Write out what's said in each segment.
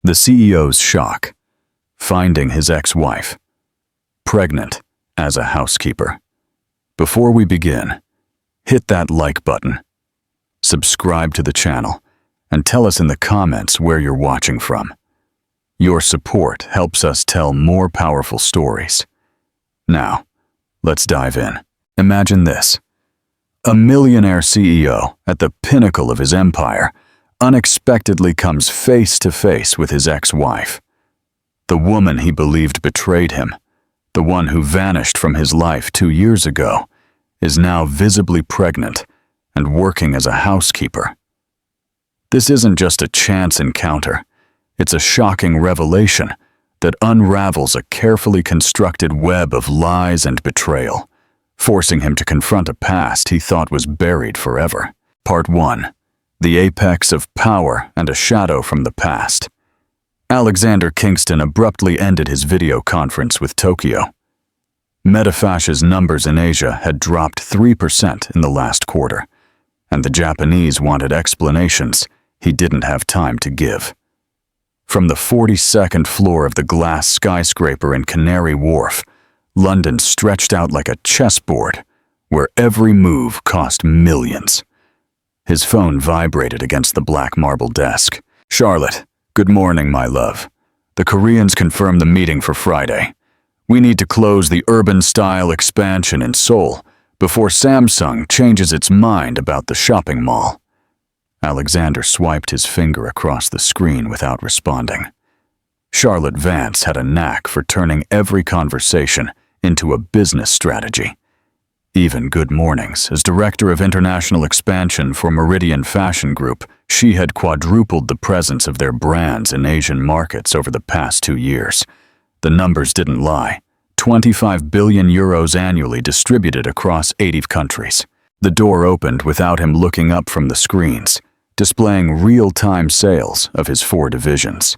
The CEO's shock, finding his ex-wife pregnant as a housekeeper. Before we begin, hit that like button, subscribe to the channel, and tell us in the comments where you're watching from. Your support helps us tell more powerful stories. Now, let's dive in. Imagine this. A millionaire CEO at the pinnacle of his empire unexpectedly comes face to face with his ex-wife. The woman he believed betrayed him, the one who vanished from his life 2 years ago, is now visibly pregnant and working as a housekeeper. This isn't just a chance encounter. It's a shocking revelation that unravels a carefully constructed web of lies and betrayal, forcing him to confront a past he thought was buried forever. Part 1. The apex of power and a shadow from the past. Alexander Kingston abruptly ended his video conference with Tokyo. Medifash's numbers in Asia had dropped 3% in the last quarter, and the Japanese wanted explanations he didn't have time to give. From the 42nd floor of the glass skyscraper in Canary Wharf, London stretched out like a chessboard, where every move cost millions. His phone vibrated against the black marble desk. "Charlotte, good morning, my love. The Koreans confirmed the meeting for Friday. We need to close the urban-style expansion in Seoul before Samsung changes its mind about the shopping mall." Alexander swiped his finger across the screen without responding. Charlotte Vance had a knack for turning every conversation into a business strategy. Even good mornings, as director of international expansion for Meridian Fashion Group, she had quadrupled the presence of their brands in Asian markets over the past 2 years. The numbers didn't lie. 25 billion euros annually distributed across 80 countries. The door opened without him looking up from the screens, displaying real-time sales of his 4 divisions.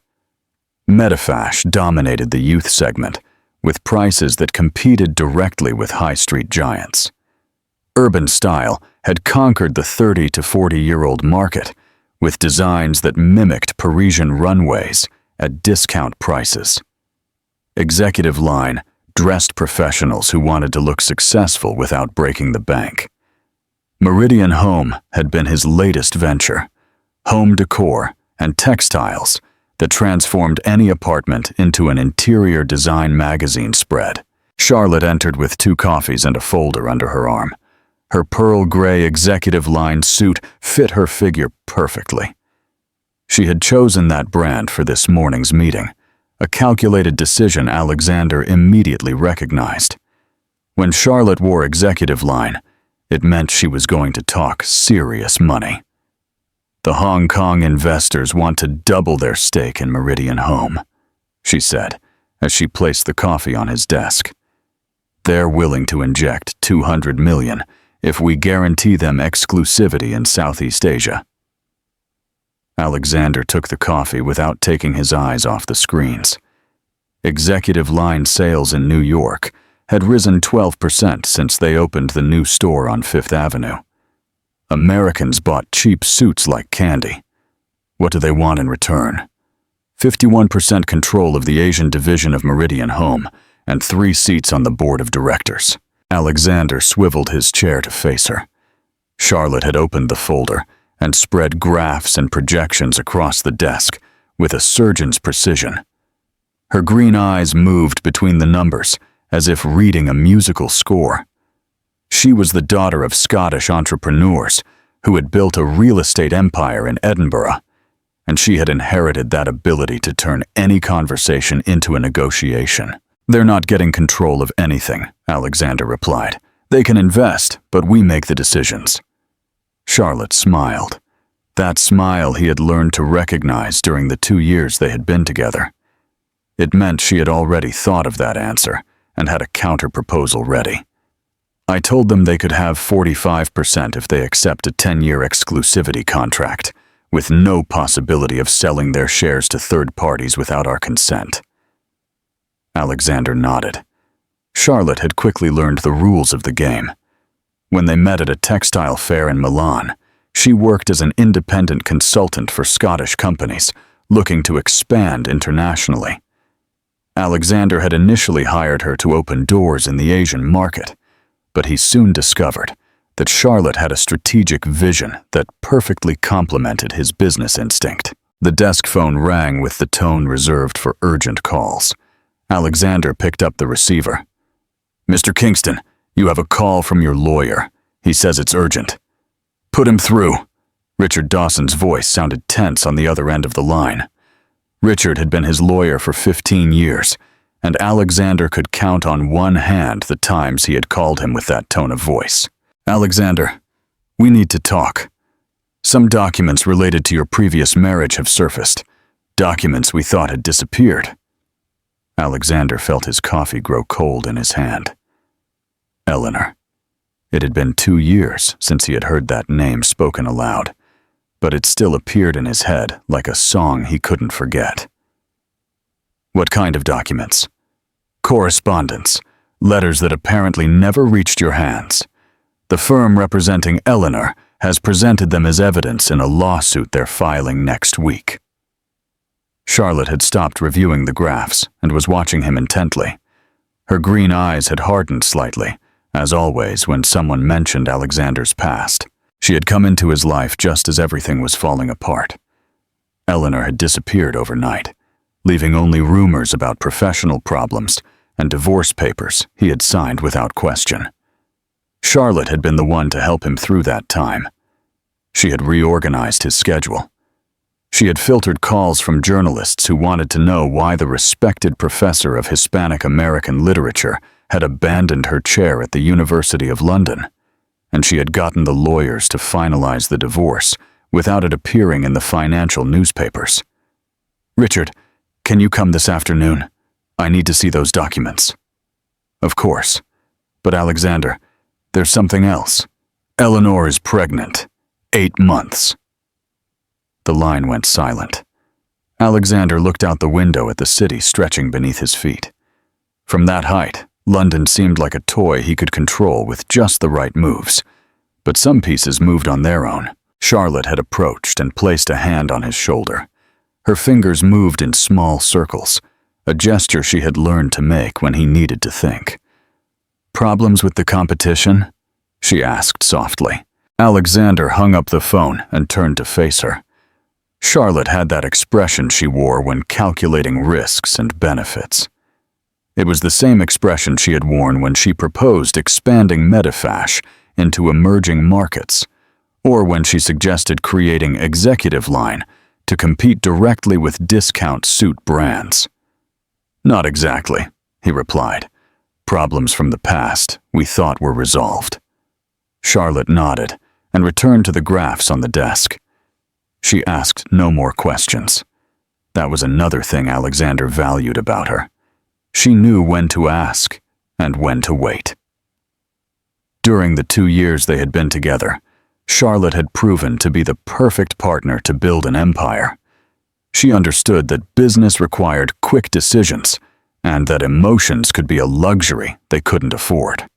Medifash dominated the youth segment, with prices that competed directly with high street giants. Urban Style had conquered the 30 to 40-year-old market, with designs that mimicked Parisian runways at discount prices. Executive Line dressed professionals who wanted to look successful without breaking the bank. Meridian Home had been his latest venture, home decor and textiles that transformed any apartment into an interior design magazine spread. Charlotte entered with 2 coffees and a folder under her arm. Her pearl gray executive line suit fit her figure perfectly. She had chosen that brand for this morning's meeting, a calculated decision Alexander immediately recognized. When Charlotte wore executive line, it meant she was going to talk serious money. "The Hong Kong investors want to double their stake in Meridian Home," she said, as she placed the coffee on his desk. "They're willing to inject 200 million if we guarantee them exclusivity in Southeast Asia." Alexander took the coffee without taking his eyes off the screens. Executive Line sales in New York had risen 12% since they opened the new store on 5th Avenue. Americans bought cheap suits like candy. What do they want in return? 51% control of the Asian division of Meridian Home and 3 seats on the board of directors. Alexander swiveled his chair to face her. Charlotte had opened the folder and spread graphs and projections across the desk with a surgeon's precision. Her green eyes moved between the numbers as if reading a musical score. She was the daughter of Scottish entrepreneurs who had built a real estate empire in Edinburgh, and she had inherited that ability to turn any conversation into a negotiation. "They're not getting control of anything," Alexander replied. "They can invest, but we make the decisions." Charlotte smiled. That smile he had learned to recognize during the 2 years they had been together. It meant she had already thought of that answer and had a counter-proposal ready. "I told them they could have 45% if they accept a 10-year exclusivity contract, with no possibility of selling their shares to third parties without our consent." Alexander nodded. Charlotte had quickly learned the rules of the game. When they met at a textile fair in Milan, she worked as an independent consultant for Scottish companies, looking to expand internationally. Alexander had initially hired her to open doors in the Asian market, but he soon discovered that Charlotte had a strategic vision that perfectly complemented his business instinct. The desk phone rang with the tone reserved for urgent calls. Alexander picked up the receiver. "Mr. Kingston, you have a call from your lawyer. He says it's urgent." "Put him through." Richard Dawson's voice sounded tense on the other end of the line. Richard had been his lawyer for 15 years, and Alexander could count on one hand the times he had called him with that tone of voice. "Alexander, we need to talk. Some documents related to your previous marriage have surfaced, documents we thought had disappeared." Alexander felt his coffee grow cold in his hand. Eleanor. It had been 2 years since he had heard that name spoken aloud, but it still appeared in his head like a song he couldn't forget. "What kind of documents?" "Correspondence, letters that apparently never reached your hands. The firm representing Eleanor has presented them as evidence in a lawsuit they're filing next week." Charlotte had stopped reviewing the graphs and was watching him intently. Her green eyes had hardened slightly, as always when someone mentioned Alexander's past. She had come into his life just as everything was falling apart. Eleanor had disappeared overnight, leaving only rumors about professional problems and divorce papers he had signed without question. Charlotte had been the one to help him through that time. She had reorganized his schedule. She had filtered calls from journalists who wanted to know why the respected professor of Hispanic American literature had abandoned her chair at the University of London, and she had gotten the lawyers to finalize the divorce without it appearing in the financial newspapers. "Richard, can you come this afternoon? I need to see those documents." "Of course. But Alexander, there's something else. Eleanor is pregnant. 8 months." The line went silent. Alexander looked out the window at the city stretching beneath his feet. From that height, London seemed like a toy he could control with just the right moves. But some pieces moved on their own. Charlotte had approached and placed a hand on his shoulder. Her fingers moved in small circles, a gesture she had learned to make when he needed to think. "Problems with the competition?" she asked softly. Alexander hung up the phone and turned to face her. Charlotte had that expression she wore when calculating risks and benefits. It was the same expression she had worn when she proposed expanding Medifash into emerging markets, or when she suggested creating Executive Line to compete directly with discount suit brands. "Not exactly," he replied. "Problems from the past we thought were resolved." Charlotte nodded and returned to the graphs on the desk. She asked no more questions. That was another thing Alexander valued about her. She knew when to ask and when to wait. During the 2 years they had been together, Charlotte had proven to be the perfect partner to build an empire. She understood that business required quick decisions and that emotions could be a luxury they couldn't afford.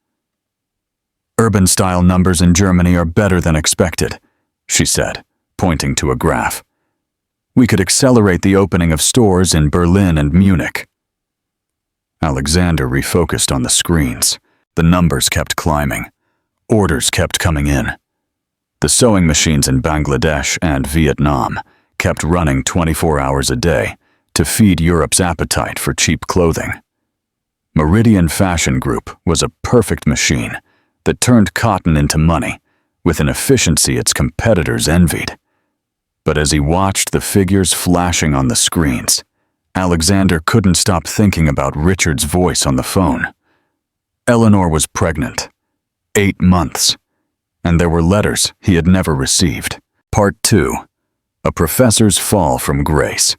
"Urban-style numbers in Germany are better than expected," she said, pointing to a graph. "We could accelerate the opening of stores in Berlin and Munich." Alexander refocused on the screens. The numbers kept climbing. Orders kept coming in. The sewing machines in Bangladesh and Vietnam kept running 24 hours a day to feed Europe's appetite for cheap clothing. Meridian Fashion Group was a perfect machine that turned cotton into money with an efficiency its competitors envied. But as he watched the figures flashing on the screens, Alexander couldn't stop thinking about Richard's voice on the phone. Eleanor was pregnant, 8 months, and there were letters he had never received. Part 2. A Professor's Fall from Grace.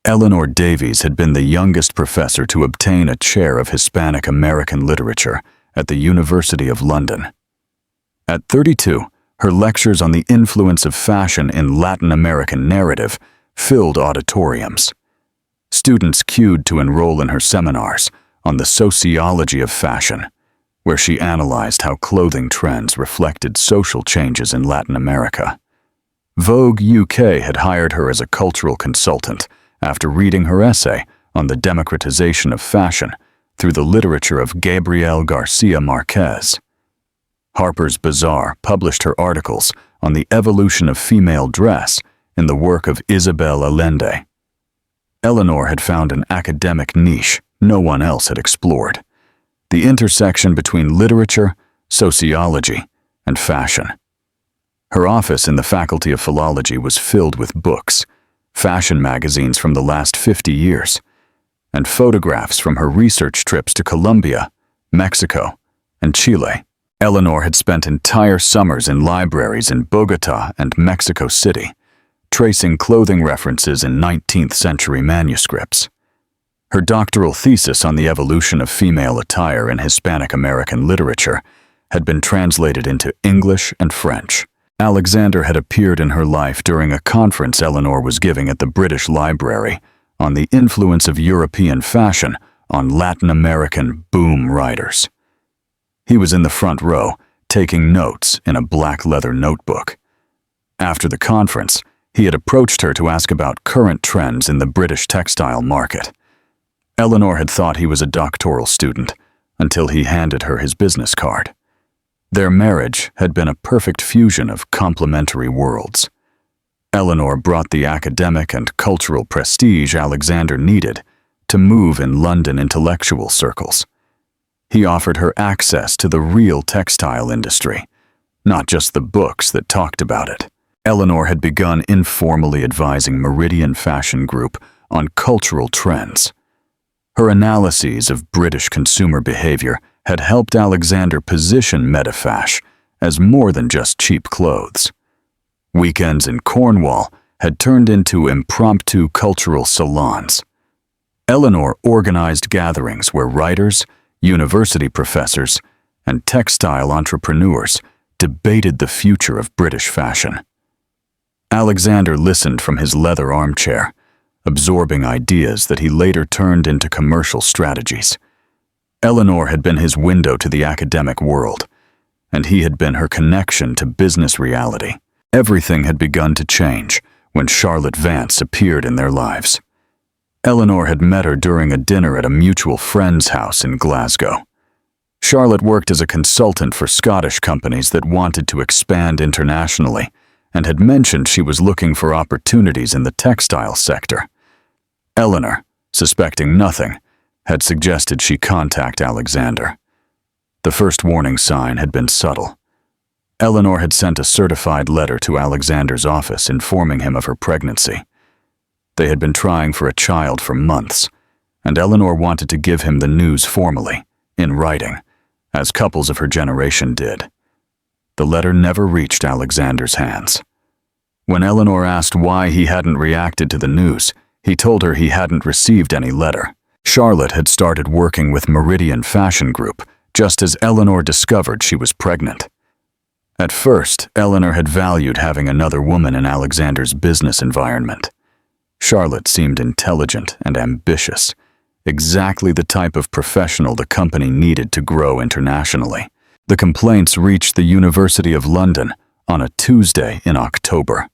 Eleanor Davies had been the youngest professor to obtain a chair of Hispanic American literature at the University of London. At 32, her lectures on the influence of fashion in Latin American narrative filled auditoriums. Students queued to enroll in her seminars on the sociology of fashion, where she analyzed how clothing trends reflected social changes in Latin America. Vogue UK had hired her as a cultural consultant after reading her essay on the democratization of fashion through the literature of Gabriel Garcia Marquez. Harper's Bazaar published her articles on the evolution of female dress in the work of Isabel Allende. Eleanor had found an academic niche no one else had explored: the intersection between literature, sociology, and fashion. Her office in the Faculty of Philology was filled with books, fashion magazines from the last 50 years, and photographs from her research trips to Colombia, Mexico, and Chile. Eleanor had spent entire summers in libraries in Bogota and Mexico City, tracing clothing references in 19th century manuscripts. Her doctoral thesis on the evolution of female attire in Hispanic American literature had been translated into English and French. Alexander had appeared in her life during a conference Eleanor was giving at the British Library on the influence of European fashion on Latin American boom writers. He was in the front row, taking notes in a black leather notebook. After the conference, he had approached her to ask about current trends in the British textile market. Eleanor had thought he was a doctoral student until he handed her his business card. Their marriage had been a perfect fusion of complementary worlds. Eleanor brought the academic and cultural prestige Alexander needed to move in London intellectual circles. He offered her access to the real textile industry, not just the books that talked about it. Eleanor had begun informally advising Meridian Fashion Group on cultural trends. Her analyses of British consumer behavior had helped Alexander position Medifash as more than just cheap clothes. Weekends in Cornwall had turned into impromptu cultural salons. Eleanor organized gatherings where writers, university professors, and textile entrepreneurs debated the future of British fashion. Alexander listened from his leather armchair, absorbing ideas that he later turned into commercial strategies. Eleanor had been his window to the academic world, and he had been her connection to business reality. Everything had begun to change when Charlotte Vance appeared in their lives. Eleanor had met her during a dinner at a mutual friend's house in Glasgow. Charlotte worked as a consultant for Scottish companies that wanted to expand internationally and had mentioned she was looking for opportunities in the textile sector. Eleanor, suspecting nothing, had suggested she contact Alexander. The first warning sign had been subtle. Eleanor had sent a certified letter to Alexander's office informing him of her pregnancy. They had been trying for a child for months, and Eleanor wanted to give him the news formally, in writing, as couples of her generation did. The letter never reached Alexander's hands. When Eleanor asked why he hadn't reacted to the news, he told her he hadn't received any letter. Charlotte had started working with Meridian Fashion Group just as Eleanor discovered she was pregnant. At first, Eleanor had valued having another woman in Alexander's business environment. Charlotte seemed intelligent and ambitious, exactly the type of professional the company needed to grow internationally. The complaints reached the University of London on a Tuesday in October.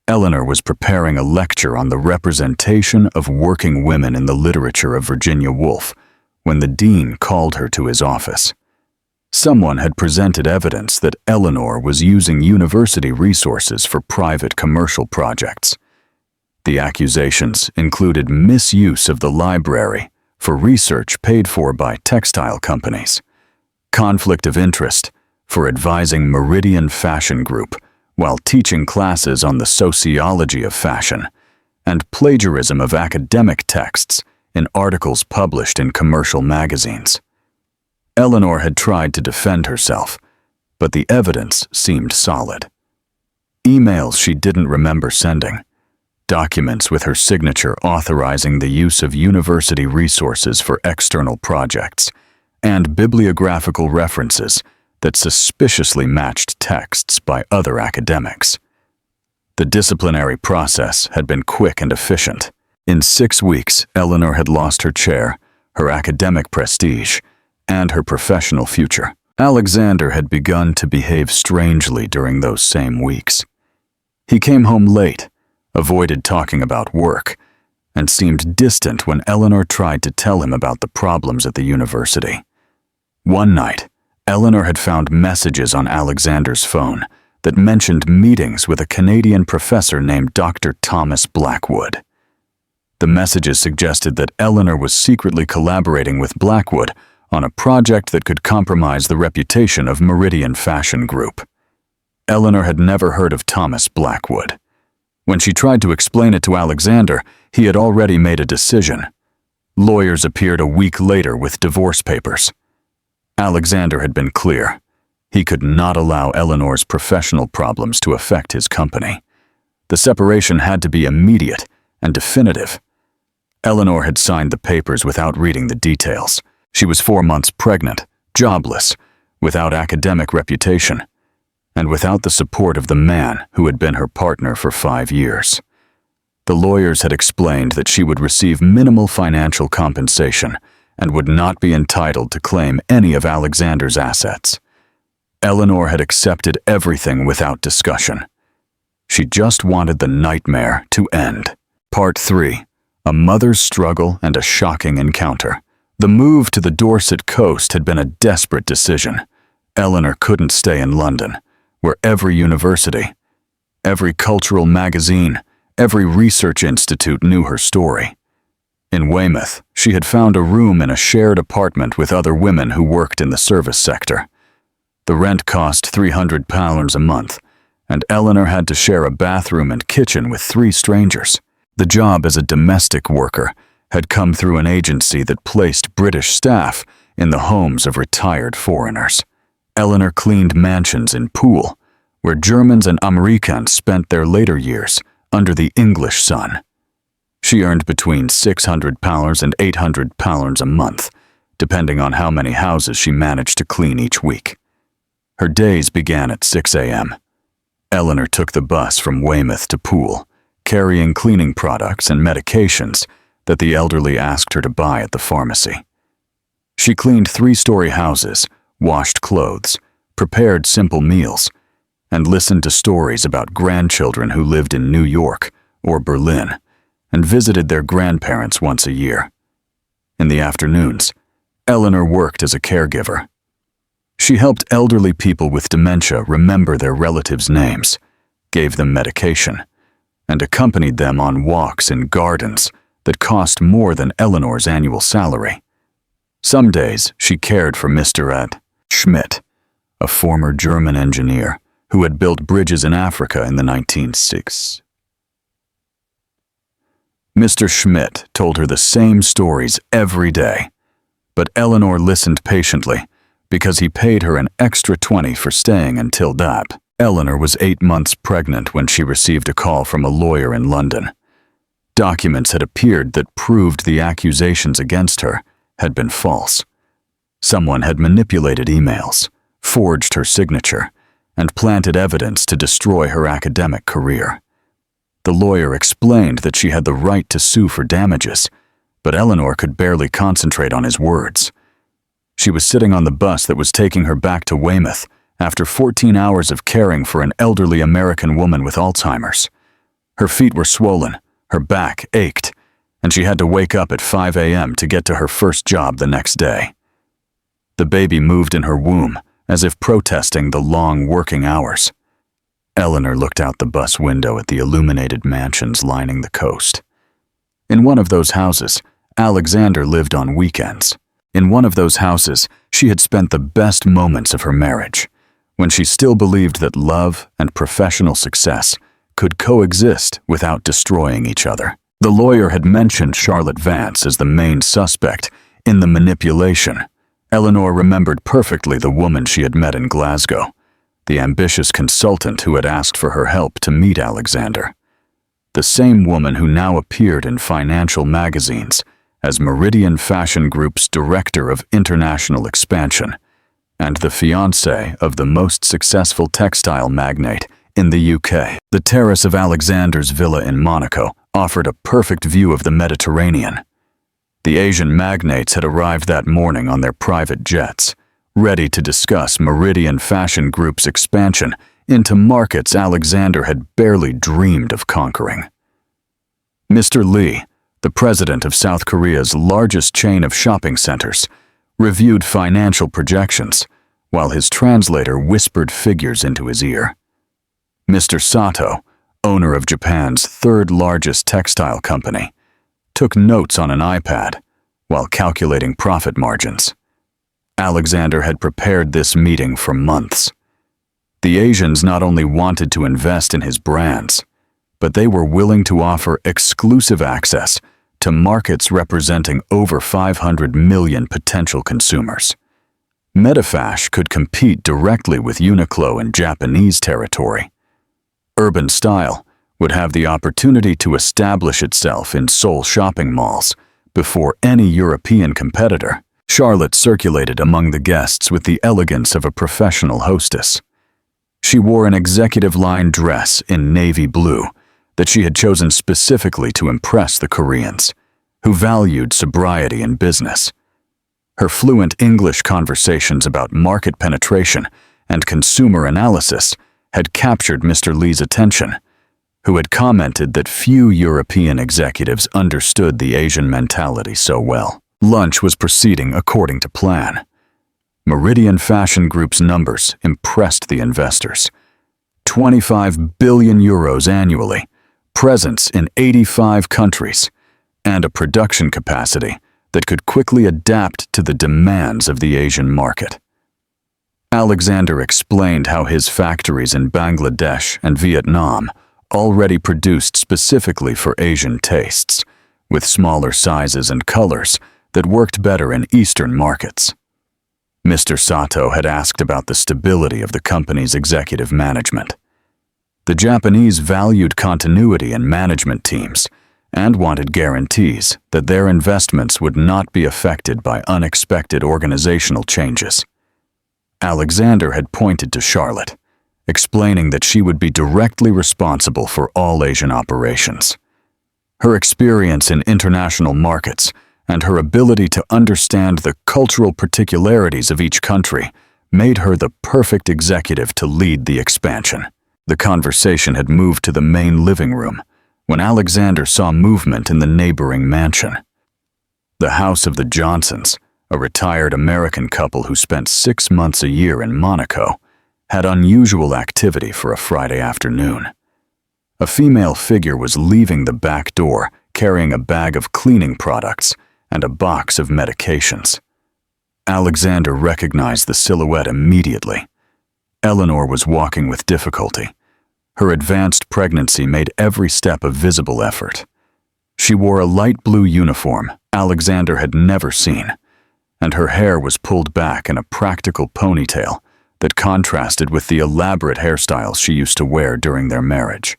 Eleanor was preparing a lecture on the representation of working women in the literature of Virginia Woolf when the dean called her to his office. Someone had presented evidence that Eleanor was using university resources for private commercial projects. The accusations included misuse of the library for research paid for by textile companies, conflict of interest for advising Meridian Fashion Group while teaching classes on the sociology of fashion, and plagiarism of academic texts in articles published in commercial magazines. Eleanor had tried to defend herself, but the evidence seemed solid. Emails she didn't remember sending, documents with her signature authorizing the use of university resources for external projects, and bibliographical references that suspiciously matched texts by other academics. The disciplinary process had been quick and efficient. In 6 weeks, Eleanor had lost her chair, her academic prestige, and her professional future. Alexander had begun to behave strangely during those same weeks. He came home late, avoided talking about work, and seemed distant when Eleanor tried to tell him about the problems at the university. One night, Eleanor had found messages on Alexander's phone that mentioned meetings with a Canadian professor named Dr. Thomas Blackwood. The messages suggested that Eleanor was secretly collaborating with Blackwood on a project that could compromise the reputation of Meridian Fashion Group. Eleanor had never heard of Thomas Blackwood. When she tried to explain it to Alexander, he had already made a decision. Lawyers appeared a week later with divorce papers. Alexander had been clear. He could not allow Eleanor's professional problems to affect his company. The separation had to be immediate and definitive. Eleanor had signed the papers without reading the details. She was 4 months pregnant, jobless, without academic reputation, and without the support of the man who had been her partner for 5 years. The lawyers had explained that she would receive minimal financial compensation and would not be entitled to claim any of Alexander's assets. Eleanor had accepted everything without discussion. She just wanted the nightmare to end. Part 3. A mother's struggle and a shocking encounter. The move to the Dorset coast had been a desperate decision. Eleanor couldn't stay in London, where every university, every cultural magazine, every research institute knew her story. In Weymouth, she had found a room in a shared apartment with other women who worked in the service sector. The rent cost £300 a month, and Eleanor had to share a bathroom and kitchen with 3 strangers. The job as a domestic worker had come through an agency that placed British staff in the homes of retired foreigners. Eleanor cleaned mansions in Poole, where Germans and Americans spent their later years under the English sun. She earned between £600 and £800 a month, depending on how many houses she managed to clean each week. Her days began at 6 a.m. Eleanor took the bus from Weymouth to Poole, carrying cleaning products and medications that the elderly asked her to buy at the pharmacy. She cleaned 3-story houses, washed clothes, prepared simple meals, and listened to stories about grandchildren who lived in New York or Berlin and visited their grandparents once a year. In the afternoons, Eleanor worked as a caregiver. She helped elderly people with dementia remember their relatives' names, gave them medication, and accompanied them on walks in gardens that cost more than Eleanor's annual salary. Some days she cared for Mr. Ed Schmidt, a former German engineer who had built bridges in Africa in the 1960s. Mr. Schmidt told her the same stories every day, but Eleanor listened patiently because he paid her an extra 20 for staying until that. Eleanor was 8 months pregnant when she received a call from a lawyer in London. Documents had appeared that proved the accusations against her had been false. Someone had manipulated emails, forged her signature, and planted evidence to destroy her academic career. The lawyer explained that she had the right to sue for damages, but Eleanor could barely concentrate on his words. She was sitting on the bus that was taking her back to Weymouth after 14 hours of caring for an elderly American woman with Alzheimer's. Her feet were swollen, her back ached, and she had to wake up at 5 a.m. to get to her first job the next day. The baby moved in her womb, as if protesting the long working hours. Eleanor looked out the bus window at the illuminated mansions lining the coast. In one of those houses, Alexander lived on weekends. In one of those houses, she had spent the best moments of her marriage, when she still believed that love and professional success could coexist without destroying each other. The lawyer had mentioned Charlotte Vance as the main suspect in the manipulation. Eleanor remembered perfectly the woman she had met in Glasgow, the ambitious consultant who had asked for her help to meet Alexander. The same woman who now appeared in financial magazines as Meridian Fashion Group's Director of International Expansion and the fiancée of the most successful textile magnate in the UK. The terrace of Alexander's villa in Monaco offered a perfect view of the Mediterranean. The Asian magnates had arrived that morning on their private jets, ready to discuss Meridian Fashion Group's expansion into markets Alexander had barely dreamed of conquering. Mr. Lee, the president of South Korea's largest chain of shopping centers, reviewed financial projections, while his translator whispered figures into his ear. Mr. Sato, owner of Japan's third-largest textile company, took notes on an iPad while calculating profit margins. Alexander had prepared this meeting for months. The Asians not only wanted to invest in his brands, but they were willing to offer exclusive access to markets representing over 500 million potential consumers. Medifash could compete directly with Uniqlo in Japanese territory. Urban Style would have the opportunity to establish itself in Seoul shopping malls before any European competitor. Charlotte circulated among the guests with the elegance of a professional hostess. She wore an executive-line dress in navy blue that she had chosen specifically to impress the Koreans, who valued sobriety in business. Her fluent English conversations about market penetration and consumer analysis had captured Mr. Lee's attention, who had commented that few European executives understood the Asian mentality so well. Lunch was proceeding according to plan. Meridian Fashion Group's numbers impressed the investors. 25 billion euros annually, presence in 85 countries, and a production capacity that could quickly adapt to the demands of the Asian market. Alexander explained how his factories in Bangladesh and Vietnam already produced specifically for Asian tastes, with smaller sizes and colors that worked better in Eastern markets. Mr. Sato had asked about the stability of the company's executive management. The Japanese valued continuity in management teams and wanted guarantees that their investments would not be affected by unexpected organizational changes. Alexander had pointed to Charlotte, explaining that she would be directly responsible for all Asian operations. Her experience in international markets and her ability to understand the cultural particularities of each country made her the perfect executive to lead the expansion. The conversation had moved to the main living room when Alexander saw movement in the neighboring mansion. The house of the Johnsons, a retired American couple who spent 6 months a year in Monaco, had unusual activity for a Friday afternoon. A female figure was leaving the back door carrying a bag of cleaning products and a box of medications. Alexander recognized the silhouette immediately. Eleanor was walking with difficulty. Her advanced pregnancy made every step a visible effort. She wore a light blue uniform Alexander had never seen, and her hair was pulled back in a practical ponytail that contrasted with the elaborate hairstyles she used to wear during their marriage.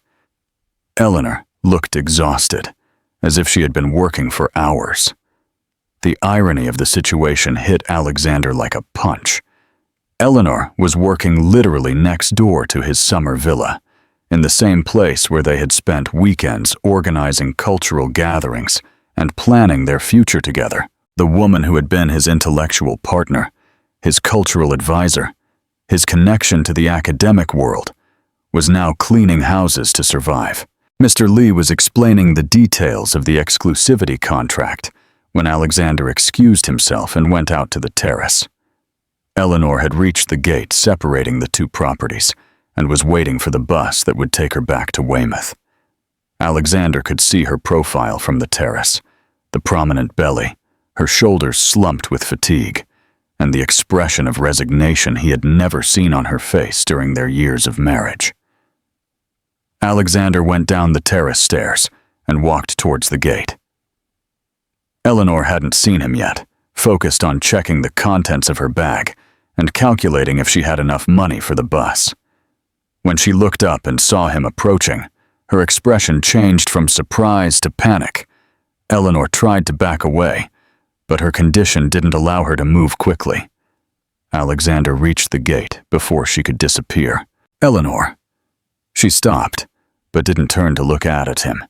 Eleanor looked exhausted, as if she had been working for hours. The irony of the situation hit Alexander like a punch. Eleanor was working literally next door to his summer villa, in the same place where they had spent weekends organizing cultural gatherings and planning their future together. The woman who had been his intellectual partner, his cultural advisor, his connection to the academic world, was now cleaning houses to survive. Mr. Lee was explaining the details of the exclusivity contract when Alexander excused himself and went out to the terrace. Eleanor had reached the gate separating the two properties and was waiting for the bus that would take her back to Weymouth. Alexander could see her profile from the terrace, the prominent belly, her shoulders slumped with fatigue, and the expression of resignation he had never seen on her face during their years of marriage. Alexander went down the terrace stairs and walked towards the gate. Eleanor hadn't seen him yet, focused on checking the contents of her bag and calculating if she had enough money for the bus. When she looked up and saw him approaching, her expression changed from surprise to panic. Eleanor tried to back away, but her condition didn't allow her to move quickly. Alexander reached the gate before she could disappear. "Eleanor." She stopped, but didn't turn to look at him.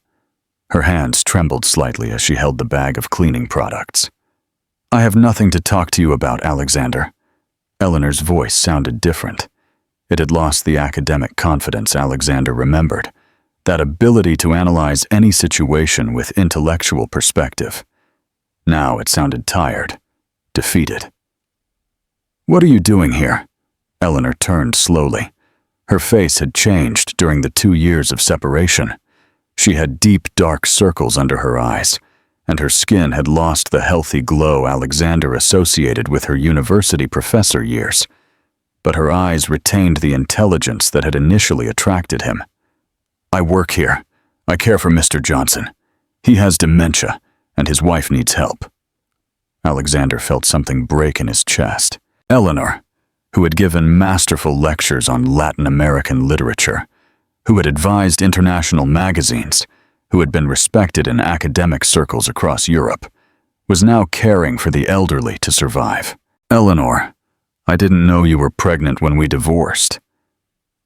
Her hands trembled slightly as she held the bag of cleaning products. "I have nothing to talk to you about, Alexander." Eleanor's voice sounded different. It had lost the academic confidence Alexander remembered, that ability to analyze any situation with intellectual perspective. Now it sounded tired, defeated. "What are you doing here?" Eleanor turned slowly. Her face had changed during the 2 years of separation. She had deep, dark circles under her eyes, and her skin had lost the healthy glow Alexander associated with her university professor years. But her eyes retained the intelligence that had initially attracted him. "I work here. I care for Mr. Johnson. He has dementia, and his wife needs help." Alexander felt something break in his chest. Eleanor, who had given masterful lectures on Latin American literature, who had advised international magazines, who had been respected in academic circles across Europe, was now caring for the elderly to survive. "Eleanor, I didn't know you were pregnant when we divorced."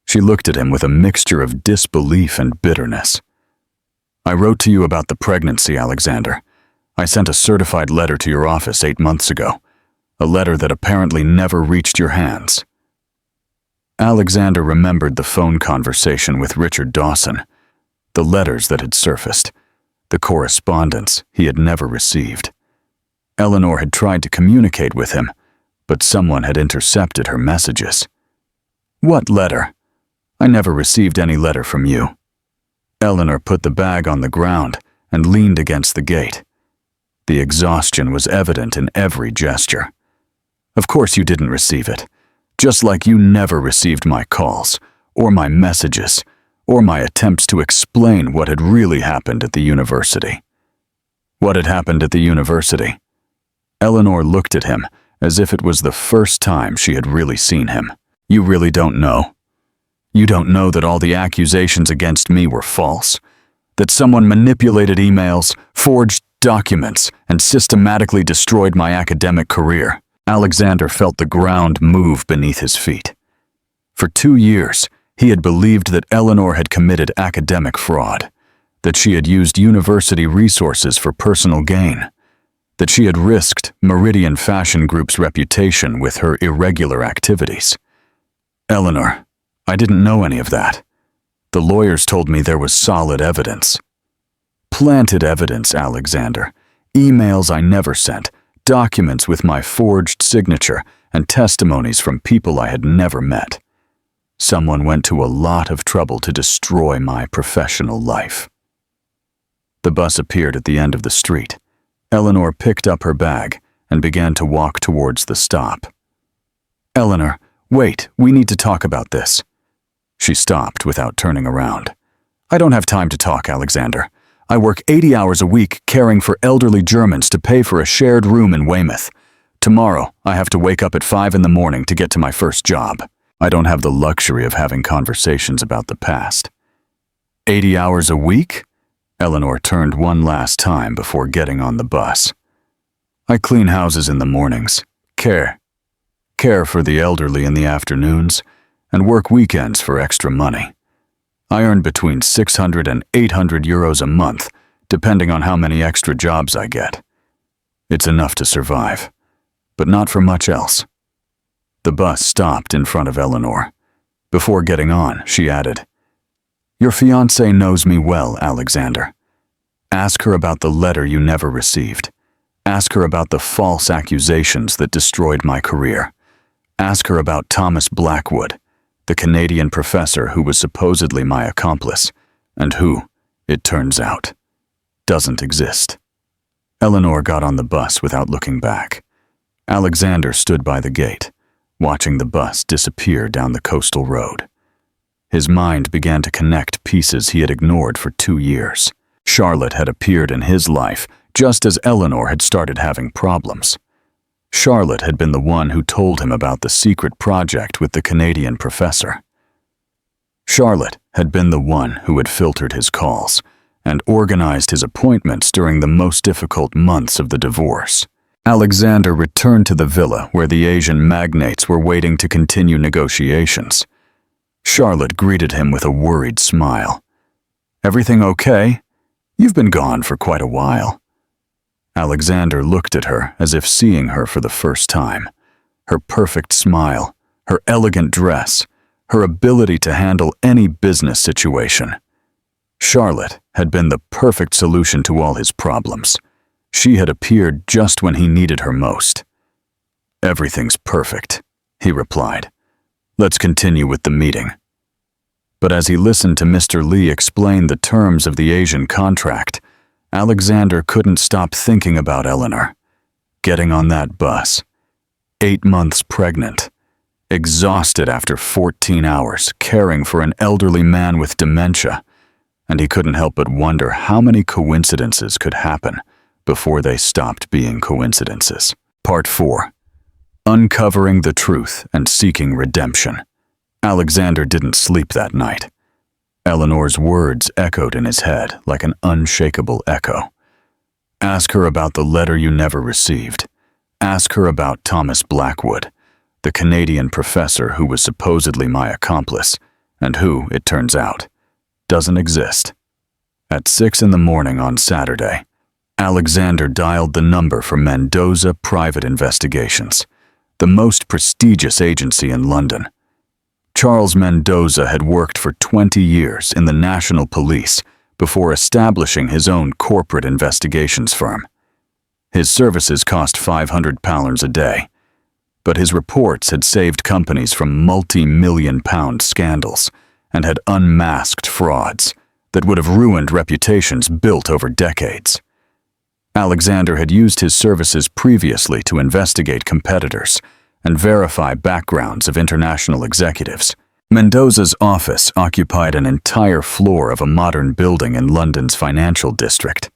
She looked at him with a mixture of disbelief and bitterness. "I wrote to you about the pregnancy, Alexander. I sent a certified letter to your office 8 months ago, a letter that apparently never reached your hands." Alexander remembered the phone conversation with Richard Dawson, the letters that had surfaced, the correspondence he had never received. Eleanor had tried to communicate with him, but someone had intercepted her messages. "What letter? I never received any letter from you." Eleanor put the bag on the ground and leaned against the gate. The exhaustion was evident in every gesture. "Of course you didn't receive it, just like you never received my calls, or my messages, or my attempts to explain what had really happened at the university." "What had happened at the university?" Eleanor looked at him as if it was the first time she had really seen him. "You really don't know? You don't know that all the accusations against me were false? That someone manipulated emails, forged documents, and systematically destroyed my academic career?" Alexander felt the ground move beneath his feet. For 2 years, he had believed that Eleanor had committed academic fraud, that she had used university resources for personal gain, that she had risked Meridian Fashion Group's reputation with her irregular activities. "Eleanor, I didn't know any of that. The lawyers told me there was solid evidence." "Planted evidence, Alexander. Emails I never sent, documents with my forged signature, and testimonies from people I had never met. Someone went to a lot of trouble to destroy my professional life." The bus appeared at the end of the street. Eleanor picked up her bag and began to walk towards the stop. "Eleanor, wait, we need to talk about this." She stopped without turning around. "I don't have time to talk, Alexander. I work 80 hours a week caring for elderly Germans to pay for a shared room in Weymouth. Tomorrow, I have to wake up at 5 in the morning to get to my first job. I don't have the luxury of having conversations about the past." 80 hours a week? Eleanor turned one last time before getting on the bus. "I clean houses in the mornings, care for the elderly in the afternoons, and work weekends for extra money. I earn between 600 and 800 euros a month, depending on how many extra jobs I get. It's enough to survive, but not for much else." The bus stopped in front of Eleanor. Before getting on, she added, "Your fiancé knows me well, Alexander. Ask her about the letter you never received. Ask her about the false accusations that destroyed my career. Ask her about Thomas Blackwood, the Canadian professor who was supposedly my accomplice, and who, it turns out, doesn't exist." Eleanor got on the bus without looking back. Alexander stood by the gate, watching the bus disappear down the coastal road. His mind began to connect pieces he had ignored for 2 years. Charlotte had appeared in his life just as Eleanor had started having problems. Charlotte had been the one who told him about the secret project with the Canadian professor. Charlotte had been the one who had filtered his calls and organized his appointments during the most difficult months of the divorce. Alexander returned to the villa where the Asian magnates were waiting to continue negotiations. Charlotte greeted him with a worried smile. "Everything okay? You've been gone for quite a while." Alexander looked at her as if seeing her for the first time. Her perfect smile, her elegant dress, her ability to handle any business situation. Charlotte had been the perfect solution to all his problems. She had appeared just when he needed her most. "Everything's perfect," he replied. "Let's continue with the meeting." But as he listened to Mr. Lee explain the terms of the Asian contract, Alexander couldn't stop thinking about Eleanor. Getting on that bus, 8 months pregnant, exhausted after 14 hours caring for an elderly man with dementia, and he couldn't help but wonder how many coincidences could happen before they stopped being coincidences. Part 4. Uncovering the truth and seeking redemption. Alexander didn't sleep that night. Eleanor's words echoed in his head like an unshakable echo. Ask her about the letter you never received. Ask her about Thomas Blackwood, the Canadian professor who was supposedly my accomplice, and who, it turns out, doesn't exist. At 6 a.m. on Saturday, Alexander dialed the number for Mendoza Private Investigations, the most prestigious agency in London. Charles Mendoza had worked for 20 years in the National Police before establishing his own corporate investigations firm. His services cost £500 a day, but his reports had saved companies from multi-million-pound scandals and had unmasked frauds that would have ruined reputations built over decades. Alexander had used his services previously to investigate competitors and verify backgrounds of international executives. Mendoza's office occupied an entire floor of a modern building in London's financial district.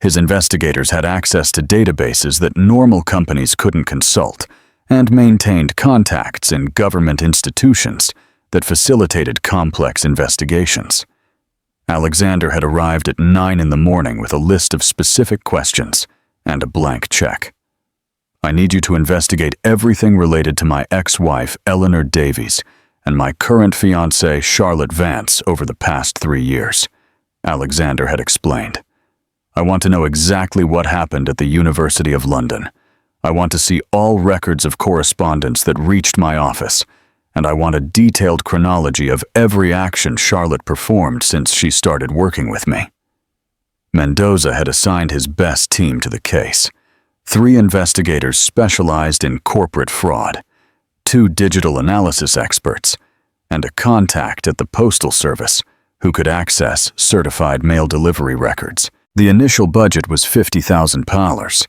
His investigators had access to databases that normal companies couldn't consult and maintained contacts in government institutions that facilitated complex investigations. Alexander had arrived at 9 a.m. with a list of specific questions and a blank check. "I need you to investigate everything related to my ex-wife, Eleanor Davies, and my current fiancée, Charlotte Vance, over the past 3 years," Alexander had explained. "I want to know exactly what happened at the University of London. I want to see all records of correspondence that reached my office, and I want a detailed chronology of every action Charlotte performed since she started working with me." Mendoza had assigned his best team to the case. 3 investigators specialized in corporate fraud, 2 digital analysis experts, and a contact at the Postal Service who could access certified mail delivery records. The initial budget was £50,000,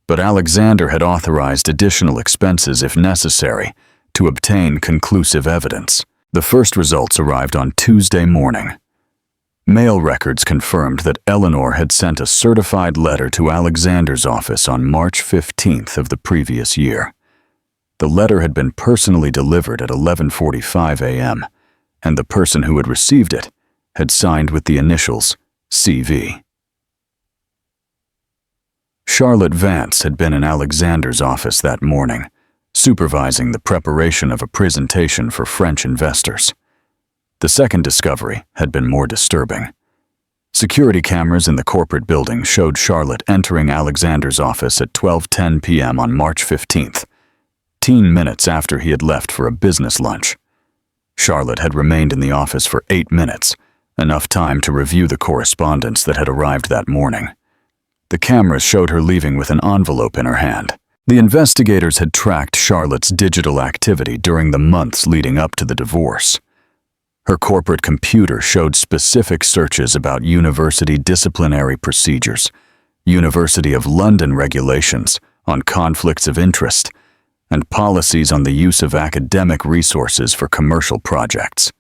but Alexander had authorized additional expenses if necessary to obtain conclusive evidence. The first results arrived on Tuesday morning. Mail records confirmed that Eleanor had sent a certified letter to Alexander's office on March 15th of the previous year. The letter had been personally delivered at 11:45 a.m., and the person who had received it had signed with the initials CV. Charlotte Vance had been in Alexander's office that morning, supervising the preparation of a presentation for French investors. The second discovery had been more disturbing. Security cameras in the corporate building showed Charlotte entering Alexander's office at 12:10 p.m. on March 15th, 10 minutes after he had left for a business lunch. Charlotte had remained in the office for 8 minutes, enough time to review the correspondence that had arrived that morning. The cameras showed her leaving with an envelope in her hand. The investigators had tracked Charlotte's digital activity during the months leading up to the divorce. Her corporate computer showed specific searches about university disciplinary procedures, University of London regulations on conflicts of interest, and policies on the use of academic resources for commercial projects.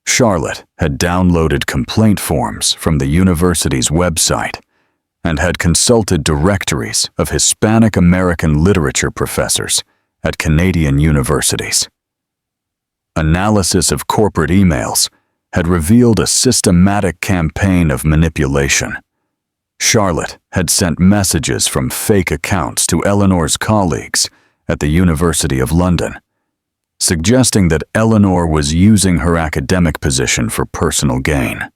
Charlotte had downloaded complaint forms from the university's website and had consulted directories of Hispanic American literature professors at Canadian universities. Analysis of corporate emails had revealed a systematic campaign of manipulation. Charlotte had sent messages from fake accounts to Eleanor's colleagues at the University of London, suggesting that Eleanor was using her academic position for personal gain.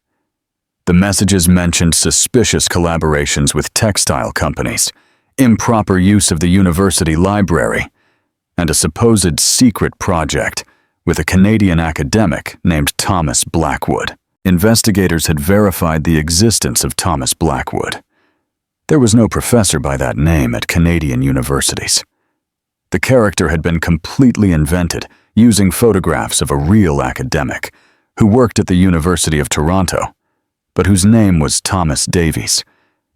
The messages mentioned suspicious collaborations with textile companies, improper use of the university library, and a supposed secret project with a Canadian academic named Thomas Blackwood. Investigators had verified the existence of Thomas Blackwood. There was no professor by that name at Canadian universities. The character had been completely invented using photographs of a real academic who worked at the University of Toronto, but whose name was Thomas Davies,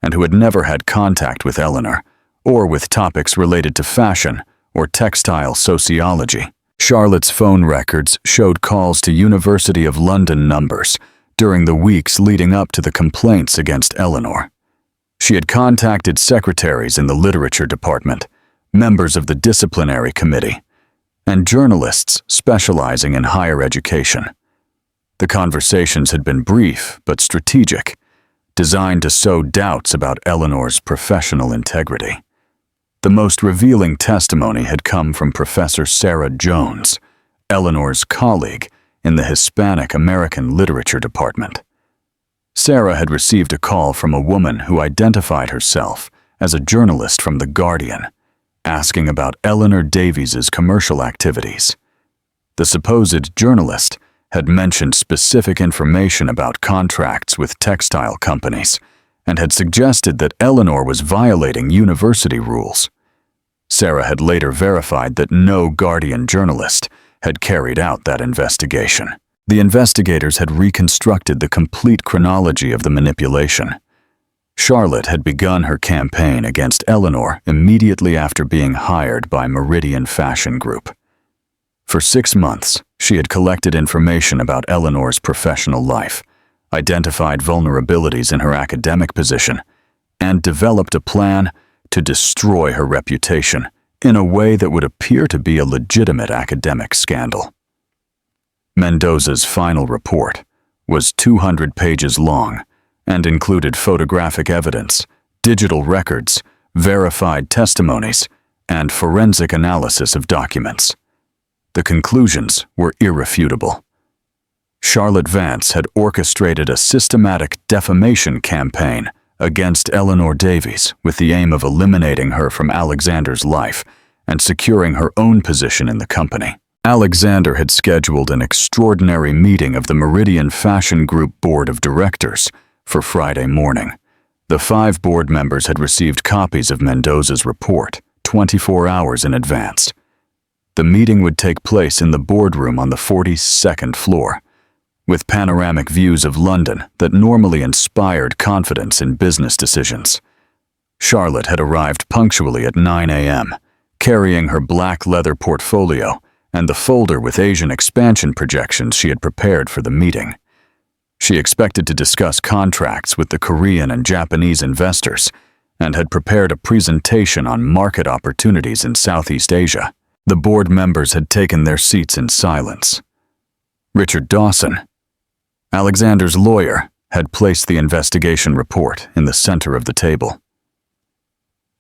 and who had never had contact with Eleanor or with topics related to fashion or textile sociology. Charlotte's phone records showed calls to University of London numbers during the weeks leading up to the complaints against Eleanor. She had contacted secretaries in the literature department, members of the disciplinary committee, and journalists specializing in higher education. The conversations had been brief but strategic, designed to sow doubts about Eleanor's professional integrity. The most revealing testimony had come from Professor Sarah Jones, Eleanor's colleague in the Hispanic American Literature Department. Sarah had received a call from a woman who identified herself as a journalist from The Guardian, asking about Eleanor Davies's commercial activities. The supposed journalist had mentioned specific information about contracts with textile companies and had suggested that Eleanor was violating university rules. Sarah had later verified that no Guardian journalist had carried out that investigation. The investigators had reconstructed the complete chronology of the manipulation. Charlotte had begun her campaign against Eleanor immediately after being hired by Meridian Fashion Group. For 6 months, she had collected information about Eleanor's professional life, identified vulnerabilities in her academic position, and developed a plan to destroy her reputation in a way that would appear to be a legitimate academic scandal. Mendoza's final report was 200 pages long and included photographic evidence, digital records, verified testimonies, and forensic analysis of documents. The conclusions were irrefutable. Charlotte Vance had orchestrated a systematic defamation campaign against Eleanor Davies with the aim of eliminating her from Alexander's life and securing her own position in the company. Alexander had scheduled an extraordinary meeting of the Meridian Fashion Group Board of Directors for Friday morning. The 5 board members had received copies of Mendoza's report 24 hours in advance. The meeting would take place in the boardroom on the 42nd floor, with panoramic views of London that normally inspired confidence in business decisions. Charlotte had arrived punctually at 9 a.m., carrying her black leather portfolio and the folder with Asian expansion projections she had prepared for the meeting. She expected to discuss contracts with the Korean and Japanese investors and had prepared a presentation on market opportunities in Southeast Asia. The board members had taken their seats in silence. Richard Dawson, Alexander's lawyer, had placed the investigation report in the center of the table.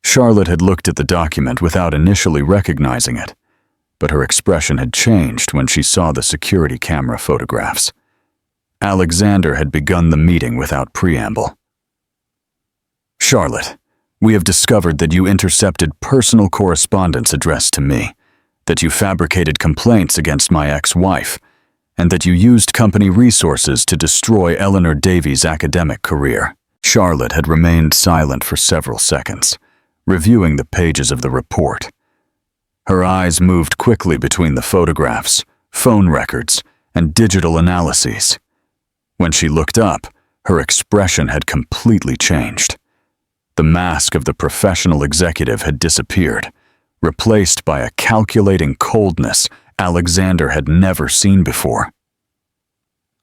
Charlotte had looked at the document without initially recognizing it, but her expression had changed when she saw the security camera photographs. Alexander had begun the meeting without preamble. "Charlotte, we have discovered that you intercepted personal correspondence addressed to me, that you fabricated complaints against my ex-wife, and that you used company resources to destroy Eleanor Davies' academic career." Charlotte had remained silent for several seconds, reviewing the pages of the report. Her eyes moved quickly between the photographs, phone records, and digital analyses. When she looked up, her expression had completely changed. The mask of the professional executive had disappeared, replaced by a calculating coldness Alexander had never seen before.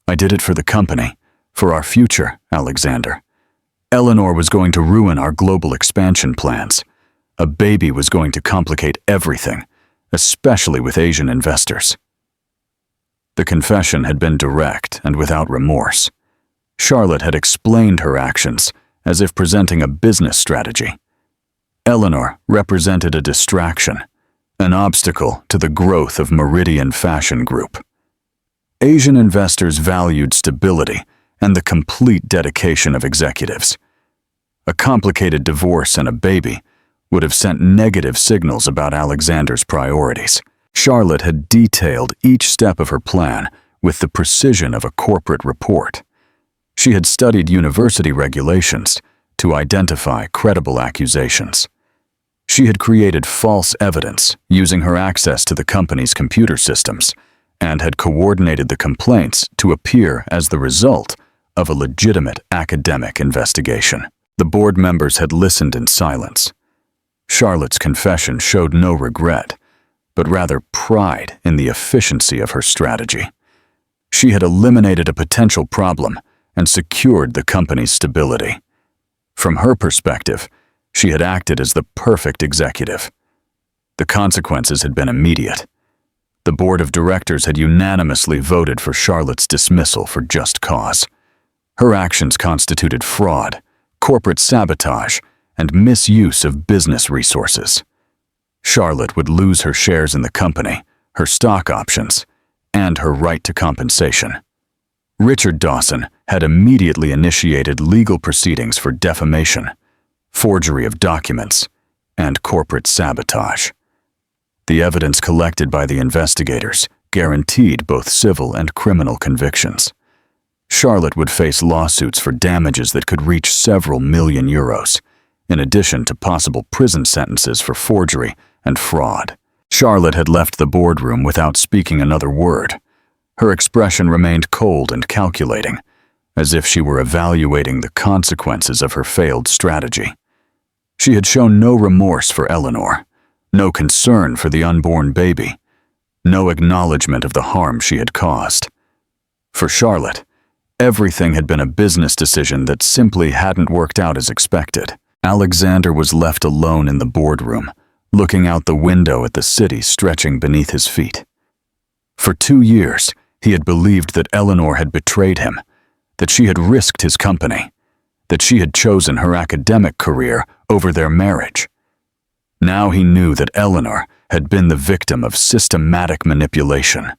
"I did it for the company, for our future, Alexander. Eleanor was going to ruin our global expansion plans. A baby was going to complicate everything, especially with Asian investors." The confession had been direct and without remorse. Charlotte had explained her actions as if presenting a business strategy. Eleanor represented a distraction, an obstacle to the growth of Meridian Fashion Group. Asian investors valued stability and the complete dedication of executives. A complicated divorce and a baby would have sent negative signals about Alexander's priorities. Charlotte had detailed each step of her plan with the precision of a corporate report. She had studied university regulations to identify credible accusations. She had created false evidence using her access to the company's computer systems and had coordinated the complaints to appear as the result of a legitimate academic investigation. The board members had listened in silence. Charlotte's confession showed no regret, but rather pride in the efficiency of her strategy. She had eliminated a potential problem and secured the company's stability. From her perspective, she had acted as the perfect executive. The consequences had been immediate. The board of directors had unanimously voted for Charlotte's dismissal for just cause. Her actions constituted fraud, corporate sabotage, and misuse of business resources. Charlotte would lose her shares in the company, her stock options, and her right to compensation. Richard Dawson had immediately initiated legal proceedings for defamation, forgery of documents, and corporate sabotage. The evidence collected by the investigators guaranteed both civil and criminal convictions. Charlotte would face lawsuits for damages that could reach several million euros, in addition to possible prison sentences for forgery and fraud. Charlotte had left the boardroom without speaking another word. Her expression remained cold and calculating, as if she were evaluating the consequences of her failed strategy. She had shown no remorse for Eleanor, no concern for the unborn baby, no acknowledgement of the harm she had caused. For Charlotte, everything had been a business decision that simply hadn't worked out as expected. Alexander was left alone in the boardroom, looking out the window at the city stretching beneath his feet. For 2 years, he had believed that Eleanor had betrayed him, that she had risked his company, that she had chosen her academic career over their marriage. Now he knew that Eleanor had been the victim of systematic manipulation,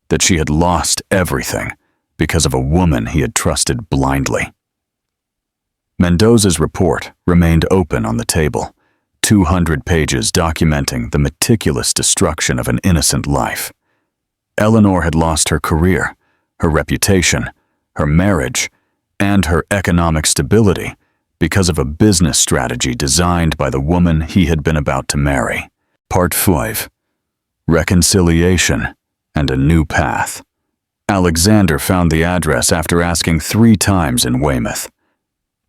that she had lost everything because of a woman he had trusted blindly. Mendoza's report remained open on the table, 200 pages documenting the meticulous destruction of an innocent life. Eleanor had lost her career, her reputation, her marriage, and her economic stability because of a business strategy designed by the woman he had been about to marry. Part 5. Reconciliation and a New Path. Alexander found the address after asking 3 times in Weymouth.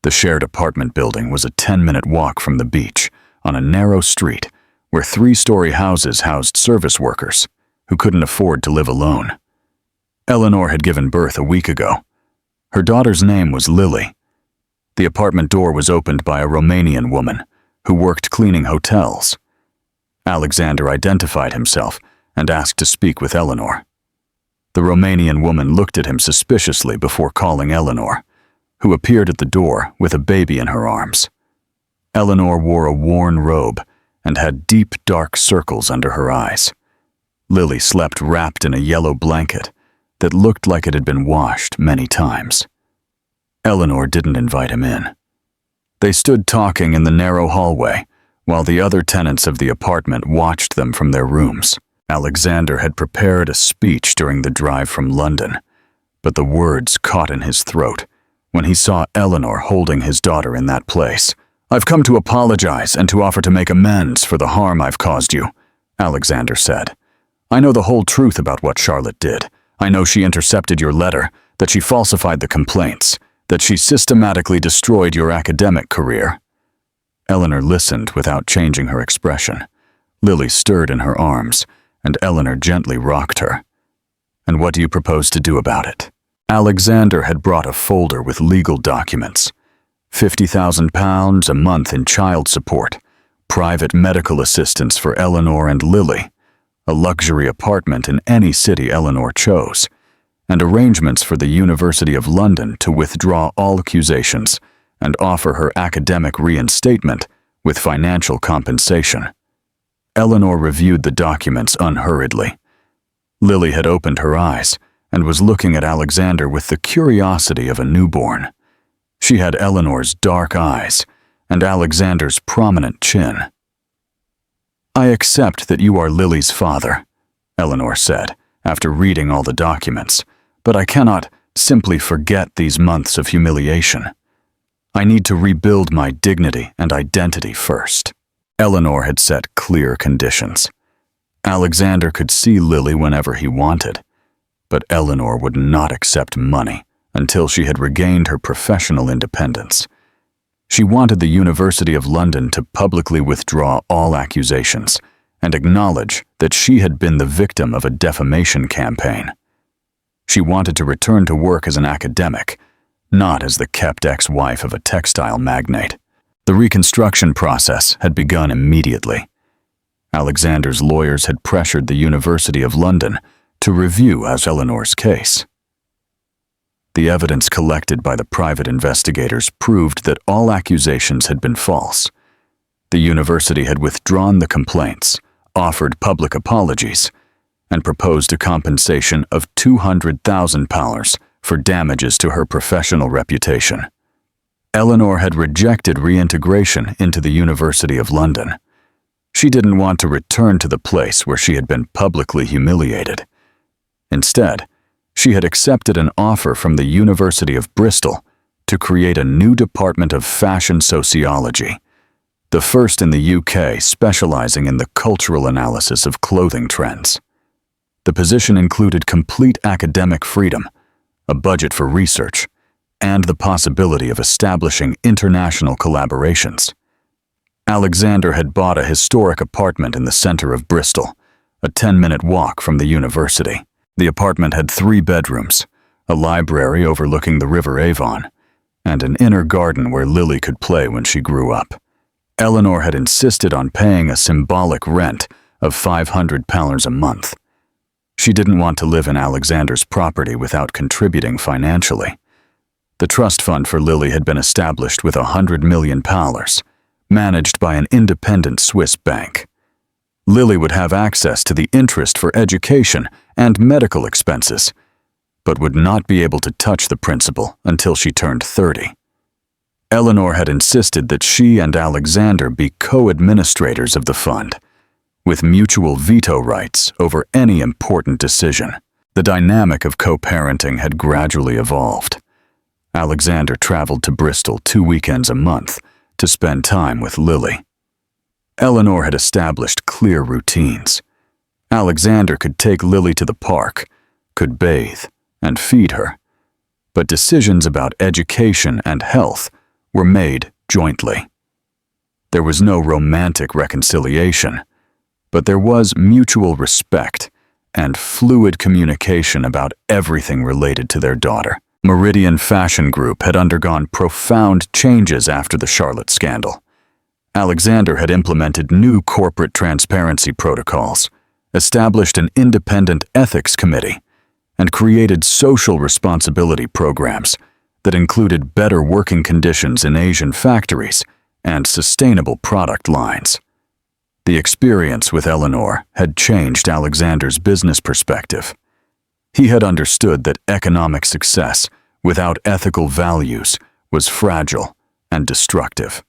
The shared apartment building was a 10-minute walk from the beach on a narrow street where 3-story houses housed service workers who couldn't afford to live alone. Eleanor had given birth a week ago. Her daughter's name was Lily. The apartment door was opened by a Romanian woman who worked cleaning hotels. Alexander identified himself and asked to speak with Eleanor. The Romanian woman looked at him suspiciously before calling Eleanor, who appeared at the door with a baby in her arms. Eleanor wore a worn robe and had deep, dark circles under her eyes. Lily slept wrapped in a yellow blanket that looked like it had been washed many times. Eleanor didn't invite him in. They stood talking in the narrow hallway while the other tenants of the apartment watched them from their rooms. Alexander had prepared a speech during the drive from London, but the words caught in his throat when he saw Eleanor holding his daughter in that place. "I've come to apologize and to offer to make amends for the harm I've caused you," Alexander said. "I know the whole truth about what Charlotte did. I know she intercepted your letter, that she falsified the complaints, that she systematically destroyed your academic career." Eleanor listened without changing her expression. Lily stirred in her arms, and Eleanor gently rocked her. "And what do you propose to do about it?" Alexander had brought a folder with legal documents. £50,000 a month in child support, private medical assistance for Eleanor and Lily, a luxury apartment in any city Eleanor chose, and arrangements for the University of London to withdraw all accusations and offer her academic reinstatement with financial compensation. Eleanor reviewed the documents unhurriedly. Lily had opened her eyes and was looking at Alexander with the curiosity of a newborn. She had Eleanor's dark eyes and Alexander's prominent chin. "I accept that you are Lily's father," Eleanor said, after reading all the documents, "but I cannot simply forget these months of humiliation. I need to rebuild my dignity and identity first." Eleanor had set clear conditions. Alexander could see Lily whenever he wanted, but Eleanor would not accept money until she had regained her professional independence. She wanted the University of London to publicly withdraw all accusations and acknowledge that she had been the victim of a defamation campaign. She wanted to return to work as an academic, not as the kept ex-wife of a textile magnate. The reconstruction process had begun immediately. Alexander's lawyers had pressured the University of London to review Eleanor's case. The evidence collected by the private investigators proved that all accusations had been false. The university had withdrawn the complaints, offered public apologies, and proposed a compensation of £200,000 for damages to her professional reputation. Eleanor had rejected reintegration into the University of London. She didn't want to return to the place where she had been publicly humiliated. Instead, she had accepted an offer from the University of Bristol to create a new department of fashion sociology, the first in the UK specializing in the cultural analysis of clothing trends. The position included complete academic freedom, a budget for research, and the possibility of establishing international collaborations. Alexander had bought a historic apartment in the center of Bristol, a 10-minute walk from the university. The apartment had 3 bedrooms, a library overlooking the River Avon, and an inner garden where Lily could play when she grew up. Eleanor had insisted on paying a symbolic rent of £500 a month. She didn't want to live in Alexander's property without contributing financially. The trust fund for Lily had been established with £100 million, managed by an independent Swiss bank. Lily would have access to the interest for education and medical expenses, but would not be able to touch the principal until she turned 30. Eleanor had insisted that she and Alexander be co-administrators of the fund, with mutual veto rights over any important decision. The dynamic of co-parenting had gradually evolved. Alexander traveled to Bristol 2 weekends a month to spend time with Lily. Eleanor had established clear routines. Alexander could take Lily to the park, could bathe, and feed her, but decisions about education and health were made jointly. There was no romantic reconciliation, but there was mutual respect and fluid communication about everything related to their daughter. Meridian Fashion Group had undergone profound changes after the Charlotte scandal. Alexander had implemented new corporate transparency protocols, established an independent ethics committee, and created social responsibility programs that included better working conditions in Asian factories and sustainable product lines. The experience with Eleanor had changed Alexander's business perspective. He had understood that economic success without ethical values was fragile and destructive.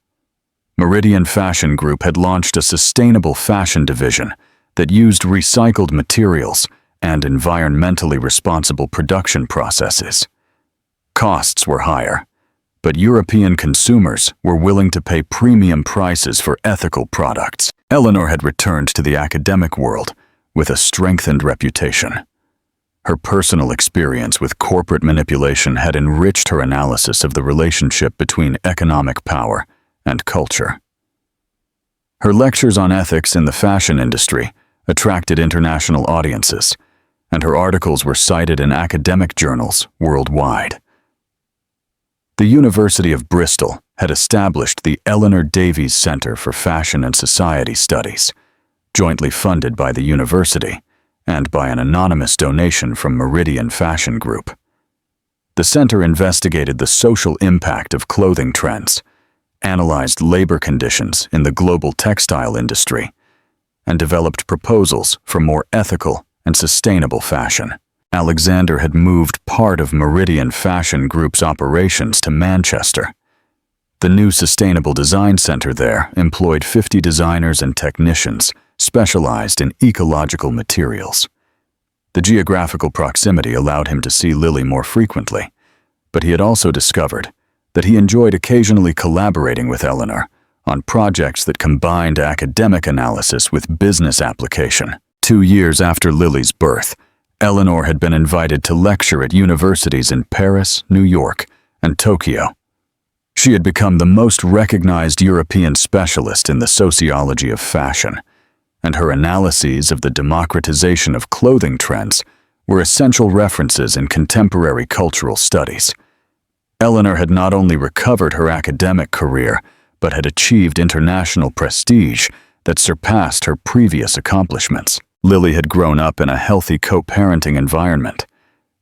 Meridian Fashion Group had launched a sustainable fashion division that used recycled materials and environmentally responsible production processes. Costs were higher, but European consumers were willing to pay premium prices for ethical products. Eleanor had returned to the academic world with a strengthened reputation. Her personal experience with corporate manipulation had enriched her analysis of the relationship between economic power and culture. Her lectures on ethics in the fashion industry attracted international audiences, and her articles were cited in academic journals worldwide. The University of Bristol had established the Eleanor Davies Center for Fashion and Society Studies, jointly funded by the university and by an anonymous donation from Meridian Fashion Group. The center investigated the social impact of clothing trends, analyzed labor conditions in the global textile industry, and developed proposals for more ethical and sustainable fashion. Alexander had moved part of Meridian Fashion Group's operations to Manchester. The new Sustainable Design Center there employed 50 designers and technicians specialized in ecological materials. The geographical proximity allowed him to see Lily more frequently, but he had also discovered that he enjoyed occasionally collaborating with Eleanor on projects that combined academic analysis with business application. 2 years after Lily's birth, Eleanor had been invited to lecture at universities in Paris, New York, and Tokyo. She had become the most recognized European specialist in the sociology of fashion, and her analyses of the democratization of clothing trends were essential references in contemporary cultural studies. Eleanor had not only recovered her academic career, but had achieved international prestige that surpassed her previous accomplishments. Lily had grown up in a healthy co-parenting environment.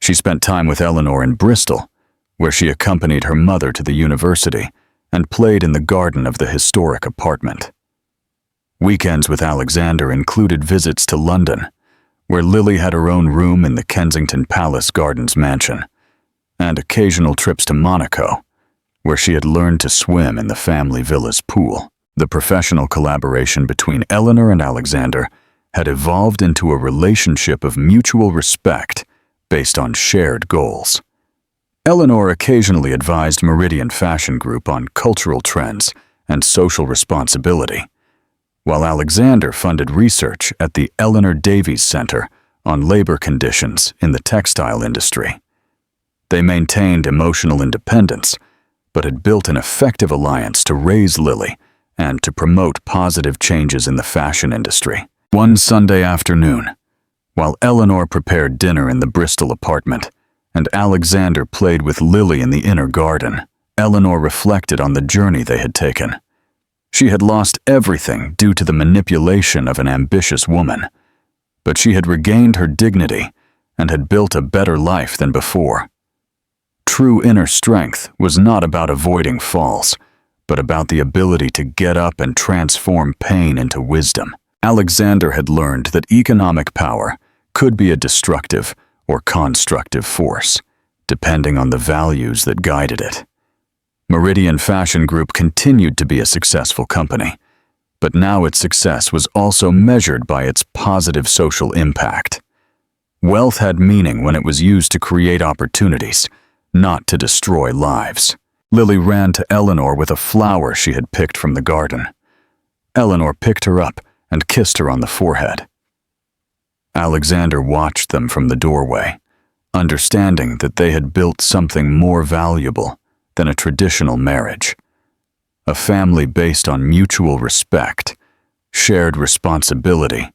She spent time with Eleanor in Bristol, where she accompanied her mother to the university and played in the garden of the historic apartment. Weekends with Alexander included visits to London, where Lily had her own room in the Kensington Palace Gardens mansion, and occasional trips to Monaco, where she had learned to swim in the family villa's pool. The professional collaboration between Eleanor and Alexander had evolved into a relationship of mutual respect based on shared goals. Eleanor occasionally advised Meridian Fashion Group on cultural trends and social responsibility, while Alexander funded research at the Eleanor Davies Center on labor conditions in the textile industry. They maintained emotional independence, but had built an effective alliance to raise Lily and to promote positive changes in the fashion industry. One Sunday afternoon, while Eleanor prepared dinner in the Bristol apartment and Alexander played with Lily in the inner garden, Eleanor reflected on the journey they had taken. She had lost everything due to the manipulation of an ambitious woman, but she had regained her dignity and had built a better life than before. True inner strength was not about avoiding falls, but about the ability to get up and transform pain into wisdom. Alexander had learned that economic power could be a destructive or constructive force, depending on the values that guided it. Meridian Fashion Group continued to be a successful company, but now its success was also measured by its positive social impact. Wealth had meaning when it was used to create opportunities, not to destroy lives. Lily ran to Eleanor with a flower she had picked from the garden. Eleanor picked her up and kissed her on the forehead. Alexander watched them from the doorway, understanding that they had built something more valuable than a traditional marriage. A family based on mutual respect, shared responsibility,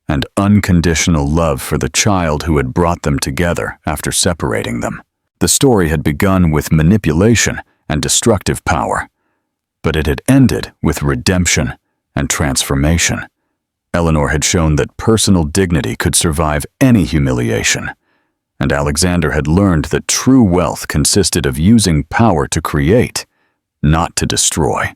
and unconditional love for the child who had brought them together after separating them. The story had begun with manipulation and destructive power, but it had ended with redemption and transformation. Eleanor had shown that personal dignity could survive any humiliation, and Alexander had learned that true wealth consisted of using power to create, not to destroy.